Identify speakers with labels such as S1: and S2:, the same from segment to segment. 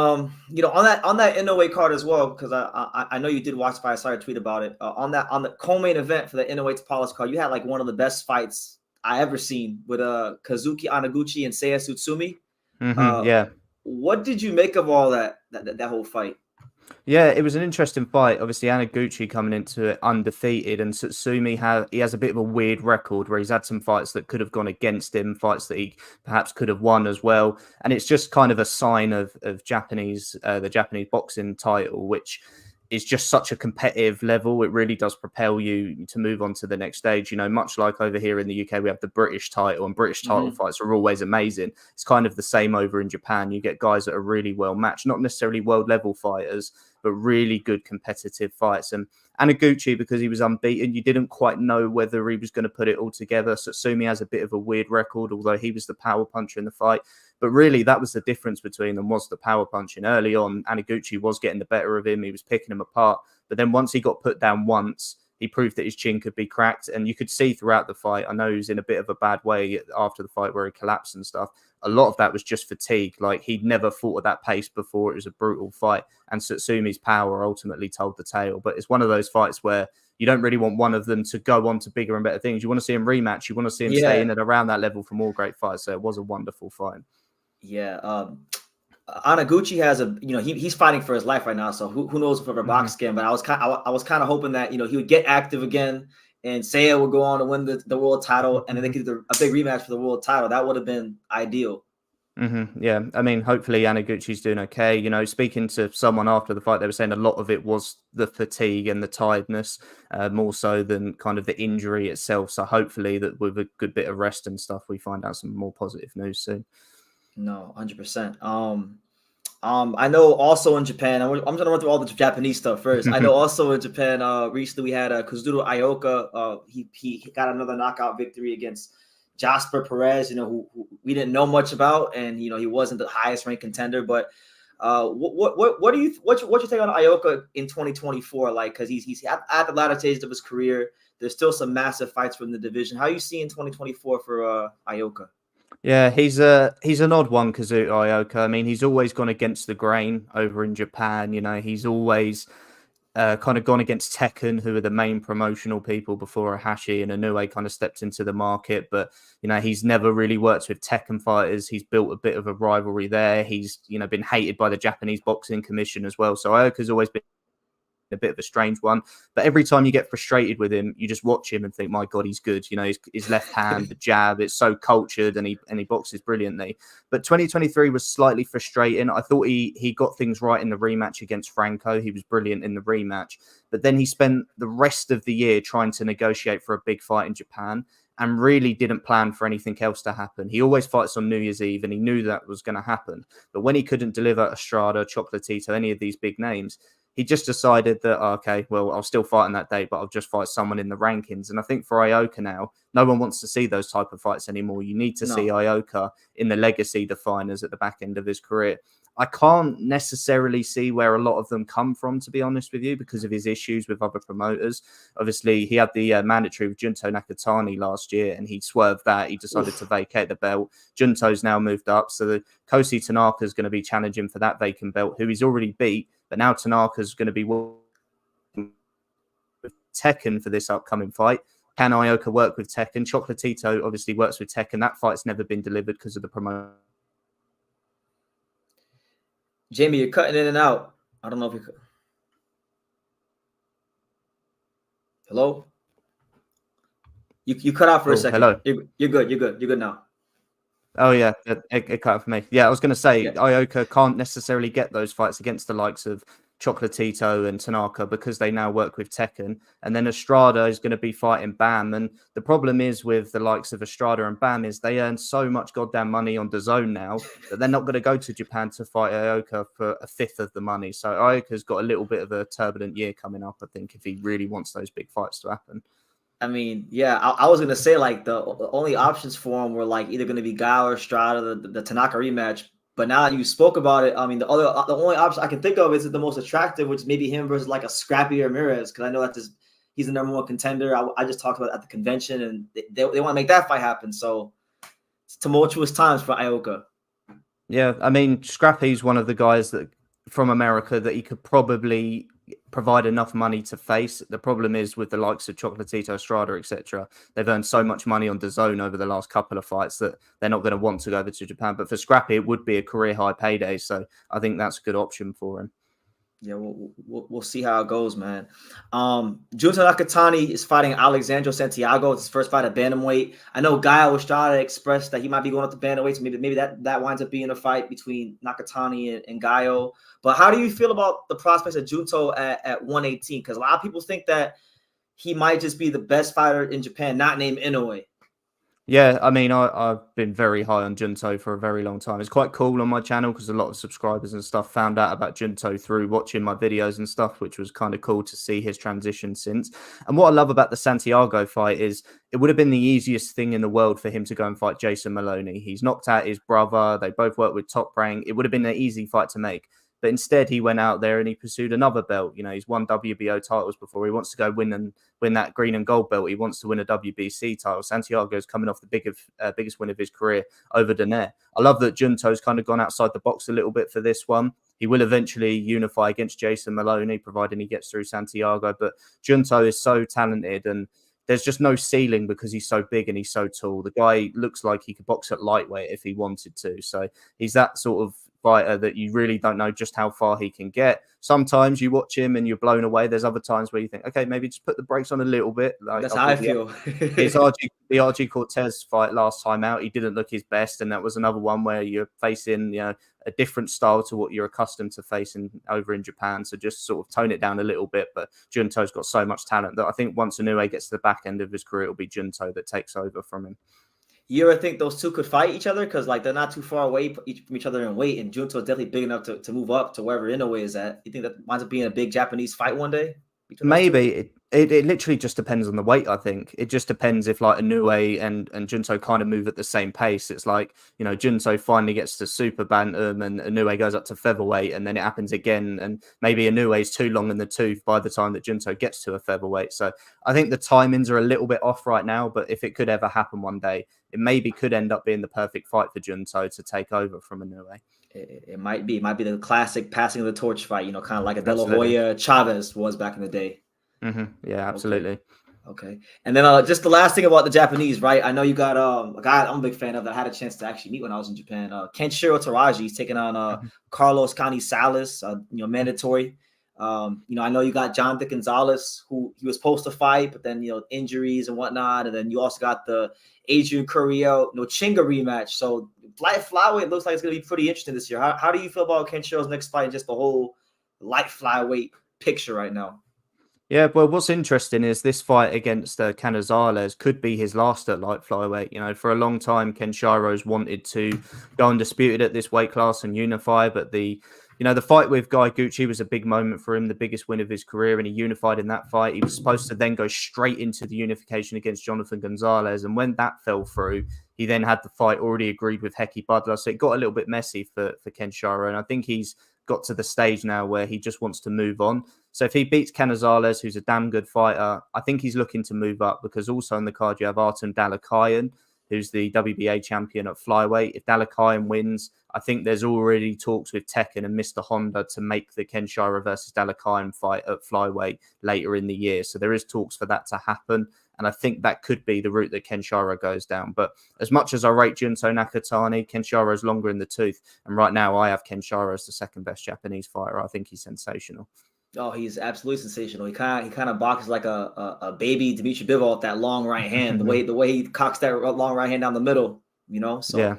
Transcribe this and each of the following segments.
S1: On that Inoue card as well, because I know you did watch the fight. I saw a tweet about it. On the co-main event for the Inoue Paulus card, you had like one of the best fights I ever seen with Kazuki Anaguchi and Seiya Tsutsumi.
S2: Yeah.
S1: What did you make of all that whole fight?
S2: Yeah, it was an interesting fight. Obviously, Anaguchi coming into it undefeated, and Tsutsumi has a bit of a weird record where he's had some fights that could have gone against him, fights that he perhaps could have won as well. And it's just kind of a sign of the Japanese boxing title, which is just such a competitive level. It really does propel you to move on to the next stage. Much like over here in the UK, we have the British title, and British title fights are always amazing. It's kind of the same over in Japan. You get guys that are really well matched, not necessarily world level fighters, but really good competitive fights. And Anaguchi, because he was unbeaten, you didn't quite know whether he was going to put it all together. Tsutsumi has a bit of a weird record, although he was the power puncher in the fight. But really, that was the difference between them, was the power punching. Early on, Anaguchi was getting the better of him. He was picking him apart. But then once he got put down once, he proved that his chin could be cracked. And you could see throughout the fight, I know he was in a bit of a bad way after the fight where he collapsed and stuff. A lot of that was just fatigue. Like, he'd never fought at that pace before. It was a brutal fight. And Tsutsumi's power ultimately told the tale. But it's one of those fights where you don't really want one of them to go on to bigger and better things. You want to see him rematch. You want to see him stay in and around that level for more great fights. So it was a wonderful fight.
S1: Yeah. Anaguchi has he's fighting for his life right now. So who knows if ever box again? But I was kind of hoping that he would get active again, and Seiya would go on to win the world title, and then they could do a big rematch for the world title. That would have been ideal.
S2: Yeah, I mean, hopefully Anaguchi's doing okay. Speaking to someone after the fight, they were saying a lot of it was the fatigue and the tiredness, more so than kind of the injury itself. So hopefully that with a good bit of rest and stuff, we find out some more positive news soon.
S1: No, 100%. I know also in Japan, I'm going to run through all the Japanese stuff first. I know also in Japan, recently we had Kazuto Ioka. He got another knockout victory against Jasper Perez, who we didn't know much about, and he wasn't the highest ranked contender. But what do you what's your take on Ioka in 2024? Like, because he's at the latter stage of his career. There's still some massive fights from the division. How you see in 2024 for Ioka?
S2: Yeah, he's an odd one, Kazuto Ioka. I mean, he's always gone against the grain over in Japan. He's always kind of gone against Tekken, who are the main promotional people before Hashi and Inoue kind of stepped into the market. But, he's never really worked with Tekken fighters. He's built a bit of a rivalry there. He's, been hated by the Japanese Boxing Commission as well. So Ioka's always been a bit of a strange one, but every time you get frustrated with him, you just watch him and think, my God, he's good. His left hand, the jab, it's so cultured, and he boxes brilliantly. But 2023 was slightly frustrating. I thought he got things right in the rematch against Franco. He was brilliant in the rematch, but then he spent the rest of the year trying to negotiate for a big fight in Japan and really didn't plan for anything else to happen. He always fights on New Year's Eve, and he knew that was going to happen. But when he couldn't deliver Estrada, Chocolatito, any of these big names, he just decided that, okay, well, I'll still fight on that day, but I'll just fight someone in the rankings. And I think for Ioka now, no one wants to see those type of fights anymore. You need to see Ioka in the legacy definers at the back end of his career. I can't necessarily see where a lot of them come from, to be honest with you, because of his issues with other promoters. Obviously, he had the mandatory with Junto Nakatani last year, and he swerved that. He decided to vacate the belt. Junto's now moved up, so the Kosi Tanaka is going to be challenging for that vacant belt, who he's already beat. But now Tanaka's going to be working with Tekken for this upcoming fight. Can Ioka work with Tekken? Chocolatito obviously works with Tekken. That fight's never been delivered because of the promotion.
S1: Jamie, you're cutting in and out. I don't know if you could. Hello? You cut out for a second.
S2: Hello.
S1: You're good. You're good now.
S2: Oh, yeah, it cut out for me. Yeah, I was going to say, Ioka can't necessarily get those fights against the likes of Chocolatito and Tanaka because they now work with Tekken. And then Estrada is going to be fighting Bam. And the problem is with the likes of Estrada and Bam is they earn so much goddamn money on DAZN now that they're not going to go to Japan to fight Ioka for a fifth of the money. So Ioka's got a little bit of a turbulent year coming up, I think, if he really wants those big fights to happen.
S1: I mean, yeah, I was gonna say like the only options for him were like either gonna be Guy or Estrada, the Tanaka rematch. But now that you spoke about it, I mean, the only option I can think of is the most attractive, which is maybe him versus like a Scrappy Ramirez, because I know that he's the number one contender. I just talked about it at the convention, and they want to make that fight happen. So it's tumultuous times for Ioka.
S2: Yeah, I mean, Scrappy's one of the guys that from America that he could probably provide enough money to face. The problem is with the likes of Chocolatito Estrada, etc. They've earned so much money on DAZN over the last couple of fights that they're not going to want to go over to Japan. But for Scrappy, it would be a career high payday, so I think that's a good option for him.
S1: Yeah, we'll see how it goes, man. Junto Nakatani is fighting Alexandro Santiago. It's his first fight at bantamweight. I know Gaio Estrada expressed that he might be going up to bantamweight, so maybe that winds up being a fight between Nakatani and Gaio. But how do you feel about the prospects of Junto at 118? Because a lot of people think that he might just be the best fighter in Japan, not named Inoue.
S2: Yeah, I mean, I've been very high on Junto for a very long time. It's quite cool on my channel because a lot of subscribers and stuff found out about Junto through watching my videos and stuff, which was kind of cool to see his transition since. And what I love about the Santiago fight is it would have been the easiest thing in the world for him to go and fight Jason Maloney. He's knocked out his brother. They both work with Top Rank. It would have been an easy fight to make. But instead, he went out there and he pursued another belt. You know, he's won WBO titles before. He wants to go win that green and gold belt. He wants to win a WBC title. Santiago's coming off the biggest win of his career over Donaire. I love that Junto's kind of gone outside the box a little bit for this one. He will eventually unify against Jason Maloney, providing he gets through Santiago. But Junto is so talented and there's just no ceiling because he's so big and he's so tall. The guy looks like he could box at lightweight if he wanted to. So he's that sort of fighter that you really don't know just how far he can get. Sometimes you watch him and you're blown away. There's other times where you think, okay, maybe just put the brakes on a little bit. Like
S1: That's how I feel.
S2: The RG Cortez fight last time out, he didn't look his best, and that was another one where you're facing, a different style to what you're accustomed to facing over in Japan. So just sort of tone it down a little bit. But Junto's got so much talent that I think once Inoue gets to the back end of his career, it'll be Junto that takes over from him.
S1: You ever think those two could fight each other? Because they're not too far away from each other in weight, and Junto is definitely big enough to move up to wherever Inoue is at. You think that winds up being a big Japanese fight one day?
S2: Maybe it literally just depends on the weight. I think it just depends if like Inoue and Junto kind of move at the same pace. It's like Junto finally gets to super bantam and Inoue goes up to featherweight, and then it happens again. And maybe Inoue's too long in the tooth by the time that Junto gets to a featherweight. So I think the timings are a little bit off right now. But if it could ever happen one day, it maybe could end up being the perfect fight for Junto to take over from Inoue.
S1: It might be the classic passing of the torch fight, kind of like a De La Hoya Chavez was back in the day.
S2: Mm-hmm. Yeah, absolutely.
S1: Okay. And then just the last thing about the Japanese, right? I know you got a guy I'm a big fan of that I had a chance to actually meet when I was in Japan. Kenshiro Teraji. He's taking on Carlos Canizales, mandatory. I know you got Jonathan Gonzalez, who he was supposed to fight, but then injuries and whatnot. And then you also got the Adrien Curiel Nonthshinga rematch. So light flyweight looks like it's going to be pretty interesting this year. How do you feel about Kenshiro's next fight and just the whole light flyweight picture right now?
S2: Yeah, well, what's interesting is this fight against Canizales could be his last at light flyweight. For a long time, Kenshiro's wanted to go undisputed at this weight class and unify, but the fight with Guy was a big moment for him, the biggest win of his career, and he unified in that fight. He was supposed to then go straight into the unification against Jonathan Gonzalez, and when that fell through, he then had the fight already agreed with Heki Butler, so it got a little bit messy for Kenshiro, and I think he's got to the stage now where he just wants to move on. So if he beats Canizales, who's a damn good fighter, I think he's looking to move up, because also on the card you have Artem Dalakayan, who's the WBA champion at flyweight. If Dalakayan wins, I think there's already talks with Tekken and Mr. Honda to make the Kenshiro versus Dalakayan fight at flyweight later in the year. So there is talks for that to happen. And I think that could be the route that Kenshiro goes down. But as much as I rate Junto Nakatani, Kenshiro's longer in the tooth. And right now I have Kenshiro as the second best Japanese fighter. I think he's sensational.
S1: Oh, he's absolutely sensational. He kind of boxes like a baby Dmitry Bivol with that long right hand. the way he cocks that long right hand down the middle, So yeah,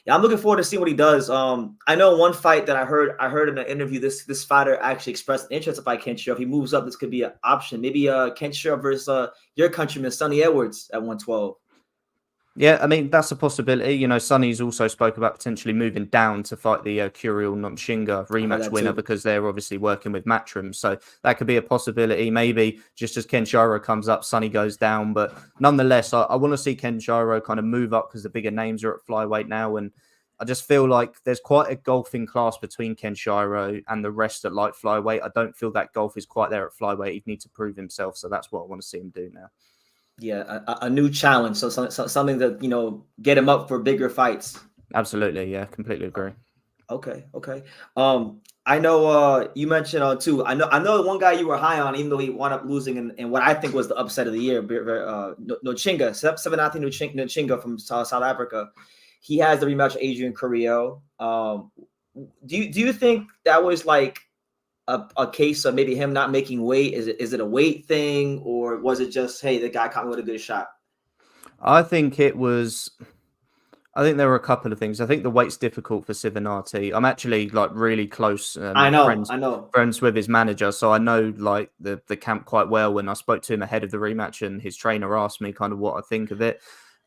S1: I'm looking forward to seeing what he does. I know one fight that I heard in an interview. This fighter actually expressed an interest to fight Kenshiro. If he moves up, this could be an option. Maybe Kenshiro versus your countryman Sonny Edwards at 112.
S2: Yeah, I mean, that's a possibility. Sonny's also spoke about potentially moving down to fight the Curiel Nonthshinga rematch winner because they're obviously working with Matchroom. So that could be a possibility. Maybe just as Kenshiro comes up, Sonny goes down. But nonetheless, I want to see Kenshiro kind of move up because the bigger names are at flyweight now. And I just feel like there's quite a golfing class between Kenshiro and the rest at light flyweight. I don't feel that golf is quite there at flyweight. He'd need to prove himself. So that's what I want to see him do now.
S1: Yeah, a new challenge. So something that, get him up for bigger fights.
S2: Absolutely. Yeah, completely agree.
S1: Okay, okay. I know you mentioned too. I know one guy you were high on, even though he wound up losing in what I think was the upset of the year. Nonthshinga, Sivenathi Nonthshinga from South Africa. He has the rematch with Adrien Curiel. Do you think that was like a case of maybe him not making weight? Is it a weight thing, or was it just, hey, the guy caught me with a good shot?
S2: I think it was. I think there were a couple of things. I think the weight's difficult for Sivenathi. I'm actually like really close
S1: I know,
S2: friends
S1: I know.
S2: with his manager, so I know like the camp quite well. When I spoke to him ahead of the rematch, and his trainer asked me kind of what I think of it,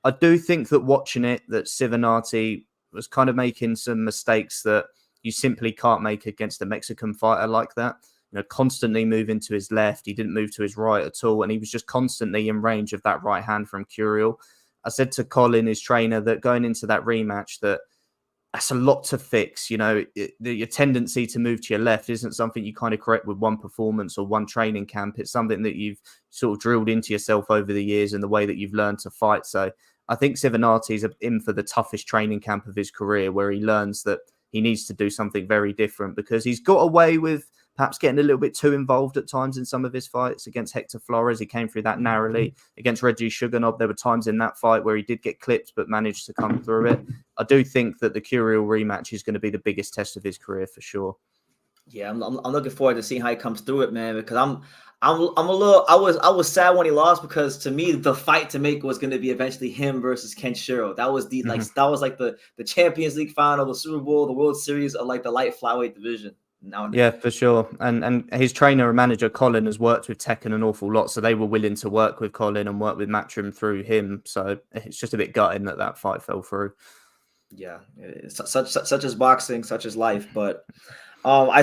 S2: I do think that watching it, that Sivenathi was kind of making some mistakes that you simply can't make against a Mexican fighter like that. You know, constantly moving to his left, he didn't move to his right at all, and he was just constantly in range of that right hand from Curiel. I said to Colin, his trainer, that going into that rematch, that's a lot to fix. You know, your tendency to move to your left isn't something you kind of correct with one performance or one training camp. It's something that you've sort of drilled into yourself over the years and the way that you've learned to fight. So I think Sivenathi is in for the toughest training camp of his career, where he learns that he needs to do something very different, because he's got away with perhaps getting a little bit too involved at times in some of his fights. Against Hector Flores, he came through that narrowly. Against Reggie Sugarnob, there were times in that fight where he did get clipped but managed to come through it. I do think that the Curiel rematch is going to be the biggest test of his career for sure.
S1: Yeah, I'm looking forward to seeing how he comes through it, man. Because I'm a little, I was sad when he lost, because to me the fight to make was going to be eventually him versus Kenshiro. That was the Champions League final, the Super Bowl, the World Series of like the light flyweight division. Now,
S2: Yeah, for sure. And his trainer and manager, Colin, has worked with Tekken an awful lot, so they were willing to work with Colin and work with Matchroom through him. So it's just a bit gutting that fight fell through.
S1: yeah, such as boxing, such as life. But I